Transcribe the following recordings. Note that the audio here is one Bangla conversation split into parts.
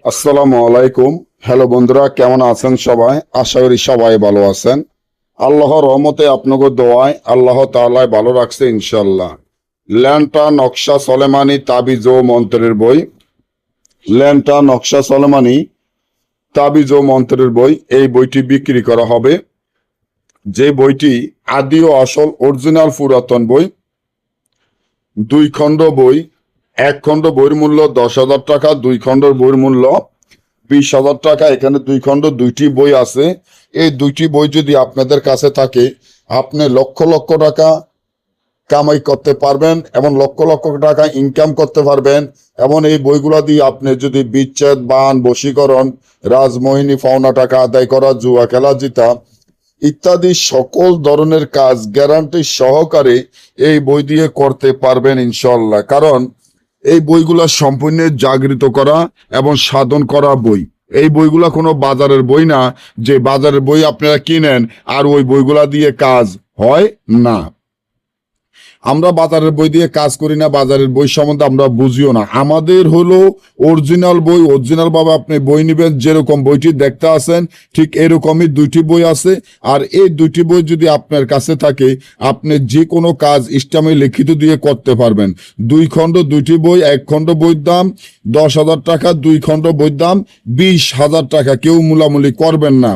আসসালামু আলাইকুম। হ্যালো বন্ধুরা, কেমন আছেন সবাই? আশা করি সবাই ভালো আছেন। আল্লাহর রহমতে আপনাকে দোয়ায় আল্লাহ তাআলা ভালো রাখছে ইনশাল্লাহ। ল্যান্টা নকশা সলেমানি তাবিজ ও মন্ত্রের বই। ল্যান্টা নকশা সলেমানি তাবিজ ও মন্ত্রের বই, এই বইটি বিক্রি করা হবে। যে বইটি আদি ও আসল অরিজিনাল পুরাতন বই, 2 খণ্ড বই। 1 খণ্ড বইয়ের মূল্য 10,000 টাকা, 2 খণ্ডের বইয়ের মূল্য 20,000 টাকা। এখানে 2 খণ্ড 2টি বই আছে। এই 2টি বই যদি আপনাদের কাছে থাকে, আপনি লক্ষ লক্ষ টাকা কামাই করতে পারবেন এবং লক্ষ লক্ষ টাকা ইনকাম করতে পারবেন। এবং এই বইগুলা দিয়ে আপনি যদি বিচ্ছেদ, বান, বশীকরণ, রাজমোহিনী, পাওনা টাকা আদায় করা, জুয়া খেলা জিতা ইত্যাদি সকল ধরনের কাজ গ্যারান্টি সহকারে এই বই দিয়ে করতে পারবেন ইনশাল্লাহ। কারণ এই বইগুলা সম্পূর্ণ জাগৃত করা এবং সাধন করা বই। এই বইগুলা কোনো বাজারের বই না যে বাজারের বই আপনারা কিনেন আর ওই বইগুলা দিয়ে কাজ হয় না। আমরা বাজারের বই দিয়ে কাজ করি না, বাজারের বই সম্বন্ধে আমরা বুঝিও না। আমাদের হলো অরিজিনাল বই। অরিজিনাল ভাবে আপনি বই নিবেন, যেরকম বইটি দেখতে আছেন ঠিক এরকমই 2টি বই আছে। আর এই 2টি বই যদি আপনার কাছে থাকে, আপনি যে কোনো কাজ ইসলামে লিখিত দিয়ে করতে পারবেন। 2 খণ্ড 2টি বই। 1 খণ্ড বইয়ের দাম 10,000 টাকা, 2 খণ্ড বইয়ের দাম 20,000 টাকা। কেউ মুলামুলি করবেন না।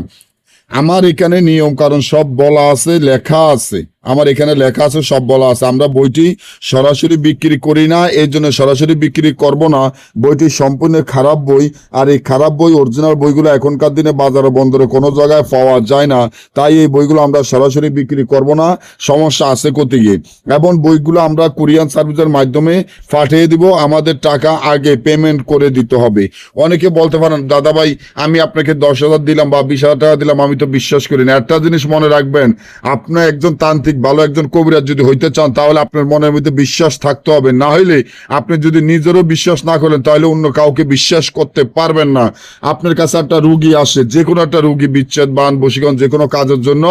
আমার এখানে নিয়ম কারণ সব বলা আছে, লেখা আছে। আমার এখানে লেখা আছে, সব বলা আছে। আমরা বইটি সরাসরি বিক্রি করি না, এই জন্য সরাসরি বিক্রি করব না। বইটি সম্পূর্ণ খারাপ বই। আর এই খারাপ বই, অরিজিনাল বইগুলো এখনকার দিনে বাজারে বন্দরে কোনো জায়গায় পাওয়া যায় না। তাই এই বইগুলো আমরা সরাসরি বিক্রি করব না। সমস্যা আছে কোথায়? এবং বইগুলো আমরা কুরিয়ার সার্ভিসের মাধ্যমে পাঠিয়ে দিব। আমাদের টাকা আগে পেমেন্ট করে দিতে হবে। অনেকে বলতে পারেন, দাদা ভাই আমি আপনাকে 10,000 দিলাম বা 20,000 টাকা দিলাম, আমি তো বিশ্বাস করি না। একটা জিনিস মনে রাখবেন, আপনি একজন তান্ত্রিক, ভালো একজন কবিরাজ যদি হইতে চান, তাহলে আপনার মনের মধ্যে বিশ্বাস থাকতে হবে। না হইলে আপনি যদি নিজেরও বিশ্বাস না করেন, তাহলে অন্য কাউকে বিশ্বাস করতে পারবেন না। আপনার কাছে একটা রুগী আসে, যে কোনো একটা রুগী, বিচ্ছেদ, বান, বশীকরণ, যে কোনো কাজের জন্য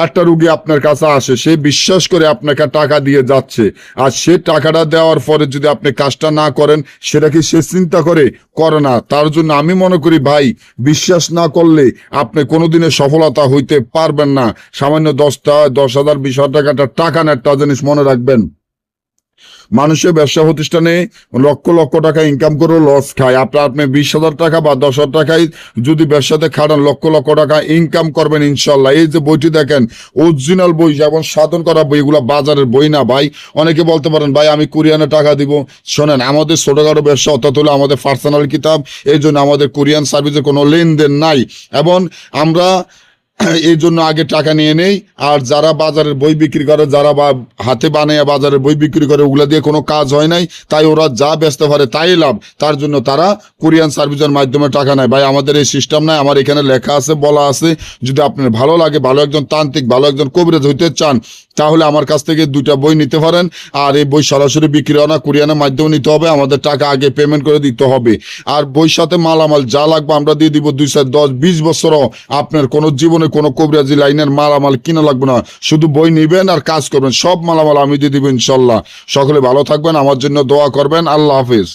একটা রুগী আপনার কাছে আসে, সে বিশ্বাস করে আপনাকে টাকা দিয়ে যাচ্ছে। আর সে টাকাটা দেওয়ার পরে যদি আপনি কাজটা না করেন, সেটা কি সে চিন্তা করে না? তার জন্য আমি মনে করি ভাই, বিশ্বাস না করলে আপনি কোনোদিনে সফলতা হইতে পারবেন না। সামান্য 10,000 20,000 টাকাটা টাকা না, একটা জিনিস মনে রাখবেন, মানুষের ব্যবসা প্রতিষ্ঠানে লক্ষ লক্ষ টাকা ইনকাম করেও লস খায়। আপনি 20,000 টাকা বা 10,000 টাকায় যদি ব্যবসাতে খাটান, লক্ষ লক্ষ টাকা ইনকাম করবেন ইনশাল্লাহ। এই যে বইটি দেখেন, অরিজিনাল বই এবং সাধন করা বই, এগুলো বাজারের বই না ভাই। অনেকে বলতে পারেন ভাই আমি কুরিয়ানে টাকা দিব। শোনেন, আমাদের ছোটখাটো ব্যবসা, অর্থাৎ হলো আমাদের পার্সোনাল কিতাব, এই জন্য আমাদের কুরিয়ান সার্ভিসে কোনো লেনদেন নাই। এবং আমরা এই জন্য আগে টাকা নিয়ে নেই। আর যারা বাজারের বই বিক্রি করে, যারা হাতে বানিয়ে বাজারের বই বিক্রি করে, ওগুলা দিয়ে কোনো কাজ হয় নাই। তাই ওরা যা বেচতে পারে তাই লাভ। তার জন্য তারা কুরিয়ান সার্ভিসের মাধ্যমে টাকা নেয়। ভাই আমাদের এই সিস্টেম নাই। আমার এখানে লেখা আছে, বলা আছে, যদি আপনার ভালো লাগে, ভালো একজন তান্ত্রিক, ভালো একজন কবিরাজ হইতে চান, তাহলে আমার কাছ থেকে 2টা বই নিতে পারেন। আর এই বই সরাসরি বিক্রি হয় না, কুরিয়ানের মাধ্যমে নিতে হবে। আমাদের টাকা আগে পেমেন্ট করে দিতে হবে। আর বইয়ের সাথে মালামাল যা লাগবে আমরা দিয়ে দিব। 2, 4, 10, 20 বছরও আপনার কোনো জীবনে কোনো কবিরাজি লাইনের মালামাল কিনা লাগবে না। শুধু বই নিবেন আর কাজ করবেন, সব মালামাল আমি দিয়ে দিব ইনশাল্লাহ। সকলে ভালো থাকবেন, আমার জন্য দোয়া করবেন। আল্লাহ হাফিজ।